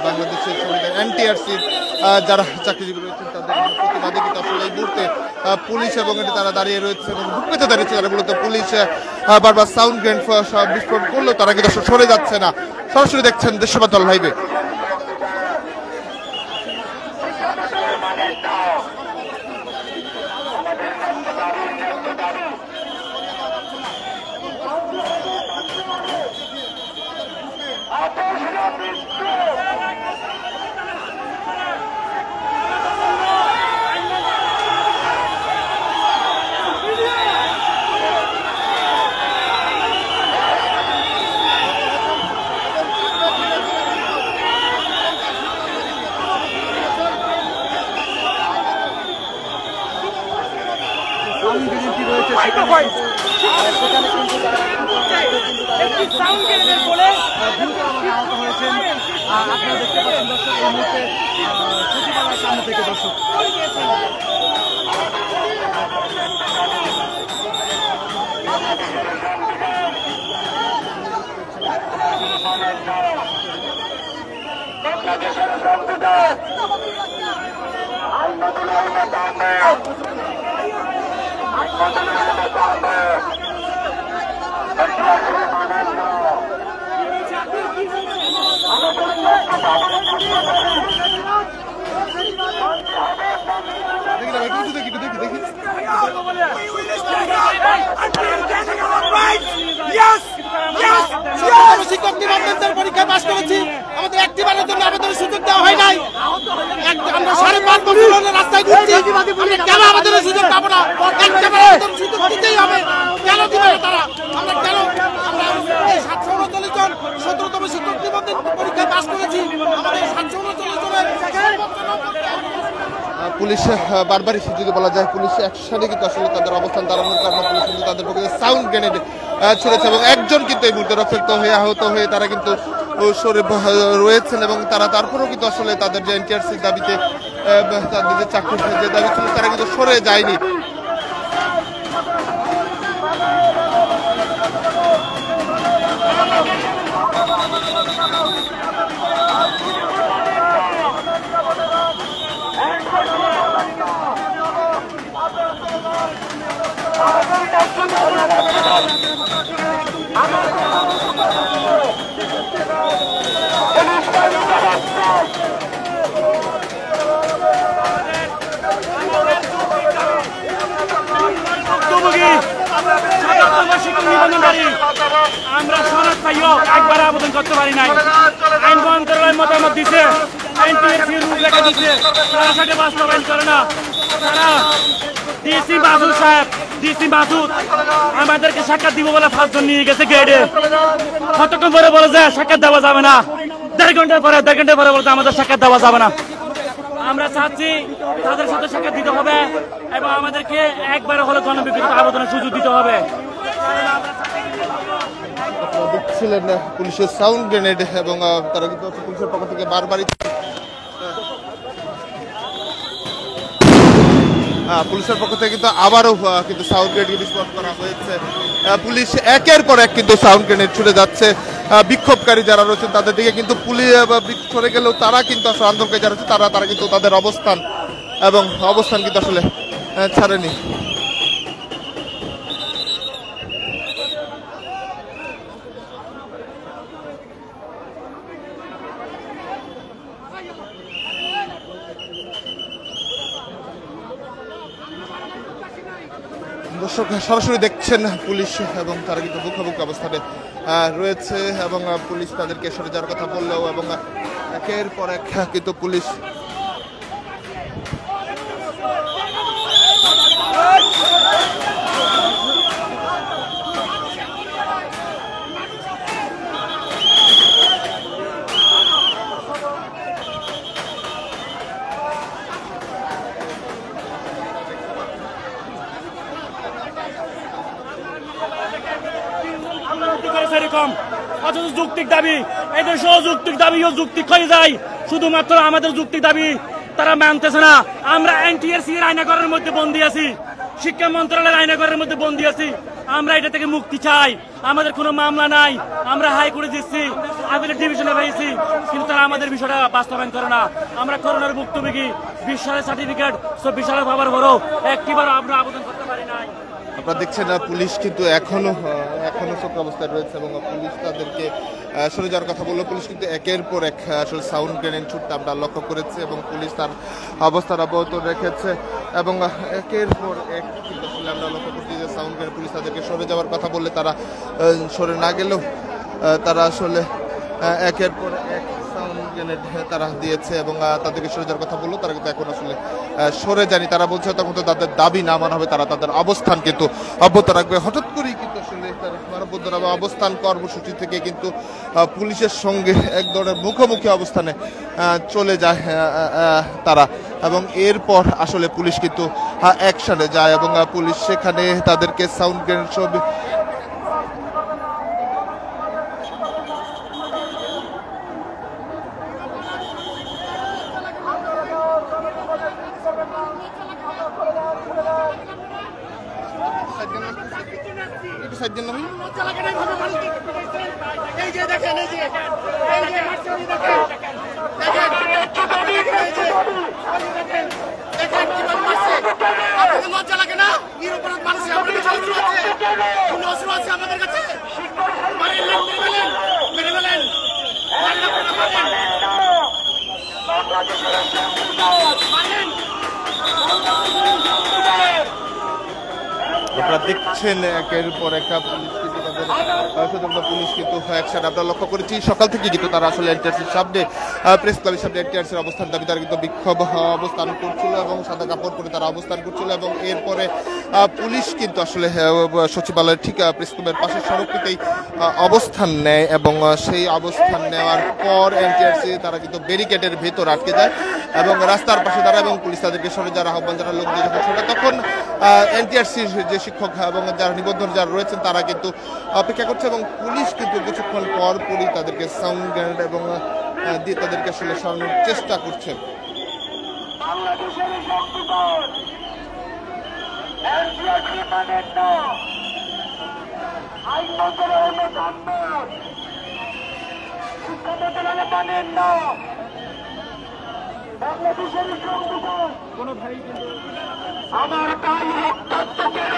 বাংলাদেশের এনটিআরসি যারা চাকরিজীবী রয়েছেন তাদের প্রতিবাদে কিন্তু আসলে এই মুহূর্তে পুলিশ এবং তারা দাঁড়িয়ে রয়েছে এবং বুকপেতে দাঁড়িয়েছে তারা মূলত পুলিশ বারবার সাউন্ড গ্রেনেড বিস্ফোরণ করলেও তারা কিন্তু সরে যাচ্ছে না। সরাসরি দেখছেন দেশবাদল লাইভে। আপনারা দেখতে পাচ্ছেন দর্শক এই মুহূর্তে সচিবালয়ের সামনে থেকে দর্শক শিক্ষক নিবন্ধনের পরীক্ষায় পাশ করেছি, আমাদের একটিবারের জন্য আবেদনের সুযোগ দেওয়া হয় নাই। আমরা 5.5 বছর হলো রাস্তায় ঘুরছি, কেন আবেদনের সুযোগ পাবো না? একটিবারের সুযোগ দিতেই হবে, কেন দিবে না তারা? আমরা কেন 739 জন 17তম শিক্ষক নিবন্ধন পরীক্ষায় পাশ করেছি, আমাদের 739 জনের পুলিশ বারবারই যদি বলা যায় পুলিশ একসাথে কিন্তু আসলে তাদের অবস্থান দাঁড়ানোর কারণে পুলিশ কিন্তু তাদের পক্ষে সাউন্ড গ্রেনেড ছুড়েছে এবং একজন কিন্তু এই মুহূর্তে রক্তাক্ত হয়ে আহত হয়ে তারা কিন্তু সরে রয়েছেন এবং তারা তারপরেও কিন্তু আসলে তাদের যে এনটিআরসির দাবিতে তাদের যে চাকরির যে দাবি ছিল তারা কিন্তু সরে যায়নি। আমরা সনদ পাইও একবার আবেদন করতে পারি নাই। আইন মন্ত্রণালয় মতামত দিচ্ছে, লেখা দিচ্ছে, তারা সেটা বাস্তবায়ন করে না। তারা ডিসি মাসুদ সাহেব, ডিসি মাসুদ আমাদেরকে সাক্ষাৎ দিব বলে 5 জন নিয়ে গেছে গেটে। কতক্ষণ পরে বলে যে সাক্ষাৎ দেওয়া যাবে না, 1.5 ঘন্টা পরে বলতে আমাদের সাক্ষাৎ দেওয়া যাবে না। আমরা চাচ্ছি তাদের সাথে সাক্ষাৎ দিতে হবে এবং আমাদেরকে একবার হলে জনবিকৃত আবেদনের সুযোগ দিতে হবে। দেখছিলেন পুলিশের সাউন্ড গ্রেনেড এবং তারা কিন্তু পুলিশের পক্ষ থেকে বারবারই পুলিশের পক্ষ থেকে কিন্তু আবারও কিন্তু সাউন্ড গ্রেনেড বিস্ফোরণ করা হয়েছে। পুলিশ একের পর এক কিন্তু সাউন্ড গ্রেনেড ছুড়ে যাচ্ছে। বিক্ষোভকারী যারা রয়েছেন তাদের দিকে কিন্তু পুলিশ সরে গেলেও তারা কিন্তু আসলে আন্দোলনকারী যারা রয়েছে তারা কিন্তু তাদের অবস্থান কিন্তু আসলে ছাড়েনি। দর্শক সরাসরি দেখছেন পুলিশ এবং তারা কিন্তু মুখোমুখি অবস্থানে রয়েছে এবং পুলিশ তাদেরকে সরে যাওয়ার কথা বললেও এবং একের পর এক কিন্তু পুলিশ এরকম অথচ যৌক্তিক দাবি এদের সহ যৌক্তিক দাবিও যৌক্তিক হয়ে যায়, শুধুমাত্র আমাদের যৌক্তিক দাবি তারা মানতেছে না। আমরা এনটিআরসি এর আয়নাঘরের মধ্যে বন্দী আছি, শিক্ষা মন্ত্রণালয়ের আয়নাঘরের মধ্যে বন্দী আছি। আমরা এটা থেকে মুক্তি চাই। আমাদের কোনো মামলা নাই, আমরা হাইকোর্টে দিচ্ছি, আপিলের ডিভিশনে পেয়েছি, কিন্তু তারা আমাদের বিষয়টা বাস্তবায়ন করে না। আমরা করোনার ভুক্তভোগী, 20 সালের সার্টিফিকেট 24 সালের পাবার পরও একটিবারও আমরা আবেদন করতে পারি নাই। আপনারা দেখছেন পুলিশ কিন্তু এখনো শোক অবস্থায় রয়েছে এবং পুলিশ তাদেরকে সরে যাওয়ার কথা বললো। পুলিশ কিন্তু একের পর এক আসলে সাউন্ড গ্রেনেড ছুটতে আমরা লক্ষ্য করেছি এবং পুলিশ তার অবস্থান অব্যাহত রেখেছে এবং একের পর এক কিন্তু আসলে আমরা লক্ষ্য করছি যে সাউন্ড গ্রেনেড পুলিশ তাদেরকে সরে যাওয়ার কথা বললে তারা সরে না গেলেও তারা আসলে একের পর এক সাউন্ড গ্রেনেড তারা দিয়েছে এবং তাদেরকে সরে যাওয়ার কথা বললো। তারা কিন্তু এখন আসলে সরে যায়নি। তারা বলছে তখন তো তাদের দাবি না মানা হবে, তারা তাদের অবস্থান কিন্তু অব্যাহত রাখবে। হঠাৎ করেই কিন্তু আসলে মানববন্ধন অবস্থান কর্মসূচি থেকে কিন্তু পুলিশের সঙ্গে এক ধরনের মুখোমুখি অবস্থানে চলে যায় তারা এবং এরপর আসলে পুলিশ কিন্তু অ্যাকশনে যায় এবং পুলিশ সেখানে তাদেরকে সাউন্ড গ্রেনেড সহ আপনারা দেখছেন একের পর একটা পুলিশ কিন্তু একসাথে আমরা লক্ষ্য করেছি সকাল থেকে কিন্তু তারা আসলে এনটিআরসির সামনে প্রেস ক্লাবের সামনে এনটিআরসির অবস্থান দাবি তারা কিন্তু বিক্ষোভ অবস্থান করছিল এবং সাদা কাপড় পরে তারা অবস্থান করছিল এবং এরপরে পুলিশ কিন্তু আসলে সচিবালয়ের ঠিক প্রেস ক্লাবের পাশের সড়কটিতেই অবস্থান নেয় এবং সেই অবস্থান নেওয়ার পর এনটিআরসি তারা কিন্তু ব্যারিকেডের ভেতর আটকে যায় এবং রাস্তার পাশে দাঁড়ায় এবং পুলিশ তাদেরকে সরে যাওয়ার আহ্বান জানার লোক দিয়ে যখন ছোটে তখন এনটিআরসির যে শিক্ষক এবং যারা নিবন্ধন যারা রয়েছেন তারা কিন্তু অপেক্ষা করছে এবং পুলিশ কিন্তু কিছুক্ষণ পর পরই তাদেরকে সাউন্ড গ্রেনেড এবং দিয়ে তাদেরকে আসলে সরানোর চেষ্টা করছে। আমার তাই রক্তাক্ত কেন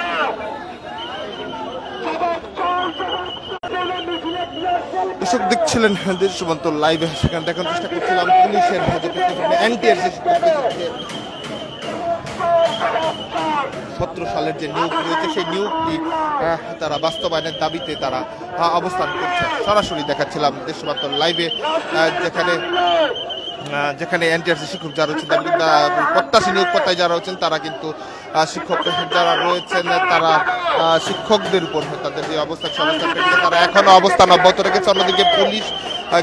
দর্শক দেখছিলেন দেশ সমান্তর লাইভে, সেখানে দেখার চেষ্টা করছিলাম পুলিশের এনটিআরসি 17 সালের যে নিয়োগ রয়েছে সেই নিয়োগটি তারা বাস্তবায়নের দাবিতে তারা অবস্থান করছে। সরাসরি দেখাচ্ছিলাম দেশ সমান্তর লাইভে যেখানে এনটিআরসি শিক্ষক যারা রয়েছেন প্রত্যাশী নিয়োগকর্তায় যারা রয়েছেন তারা কিন্তু শিক্ষক যারা রয়েছেন তারা শিক্ষকদের উপর তাদের যে অবস্থান তারা এখনো অবস্থান অব্যাহত রেখেছে। অন্যদিকে পুলিশ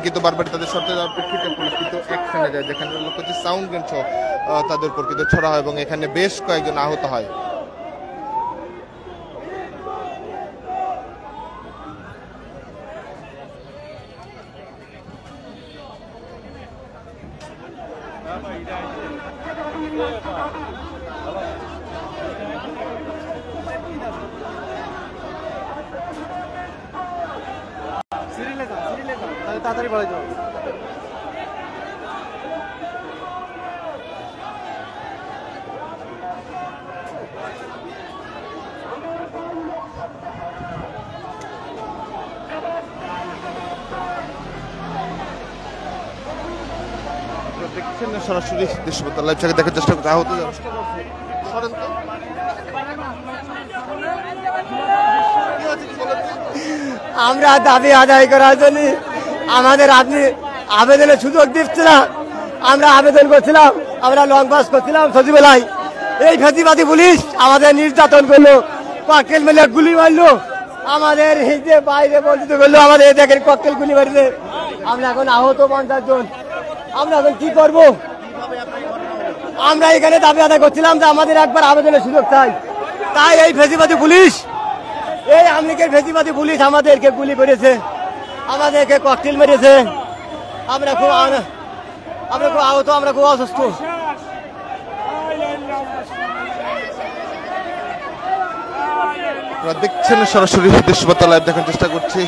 কিন্তু বারবার তাদের সরতে যাওয়ার প্রেক্ষিতে পুলিশ কিন্তু অ্যাকশনে যায়, যেখানে লোক হচ্ছে সাউন্ড গ্রেনেড সহ তাদের উপর কিন্তু ছড়া হয় এবং এখানে বেশ কয়েকজন আহত হয়। তাড়াতাড়ি বলে দাও। দেখছেন সরাসরি দেশ সমান্তর লাইভ থেকে দেখার চেষ্টা করতে আহত আমরা দাবি আদায় করার জন্য আবেদনের সুযোগ দিচ্ছে না। আমরা আবেদন করছিলাম, আমরা লং মার্চ করছিলাম সচিবালয়, এই ফেসিবাদী পুলিশ আমাদের নির্যাতন করলো, ককটেল মেলে গুলি মারলো, আমাদের এই যে বাইরে বঞ্চিত করলো, আমাদের দেখেন ককটেল গুলি মারছে। আমরা এখন আহত 50 জন। আমরা এখন কি করব? আমরা এখানে দাবি আদায় করছিলাম যে আমাদের একবার আবেদনের সুযোগ চাই। তাই এই ফেসিবাদী পুলিশ, এই আমলিগের ফেসিবাদী পুলিশ আমাদেরকে গুলি করেছে, আমাদেরকে ককটেল মেরেছে। আমরা খুব আহত, আমরা খুব অসুস্থ। আপনারা দেখছেন সরাসরি দেশবার্তা লাইভ দেখার চেষ্টা করছি।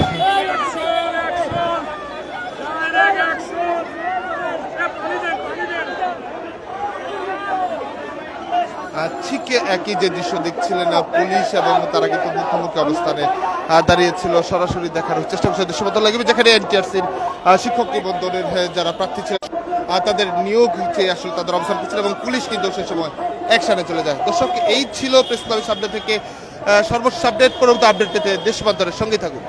ঠিক একই যে দৃশ্য দেখছিলেন পুলিশ এবং তারা কিন্তু মুখোমুখি অবস্থানে দাঁড়িয়েছিল, সরাসরি দেখার চেষ্টা করছে দেশবার্তা লাগবে, যেখানে এনটিআরসির শিক্ষক নিবন্ধনের যারা প্রার্থী ছিলেন তাদের নিয়োগ চেয়ে আসলে তাদের অবস্থান করছিল এবং পুলিশ কিন্তু সেই সময় অ্যাকশনে চলে যায়। দর্শক, এই ছিল প্রেস ক্লাবের সামনে থেকে সর্বশেষ আপডেট। পরবর্তী আপডেট পেতে দেশবার্তার সঙ্গে থাকুন।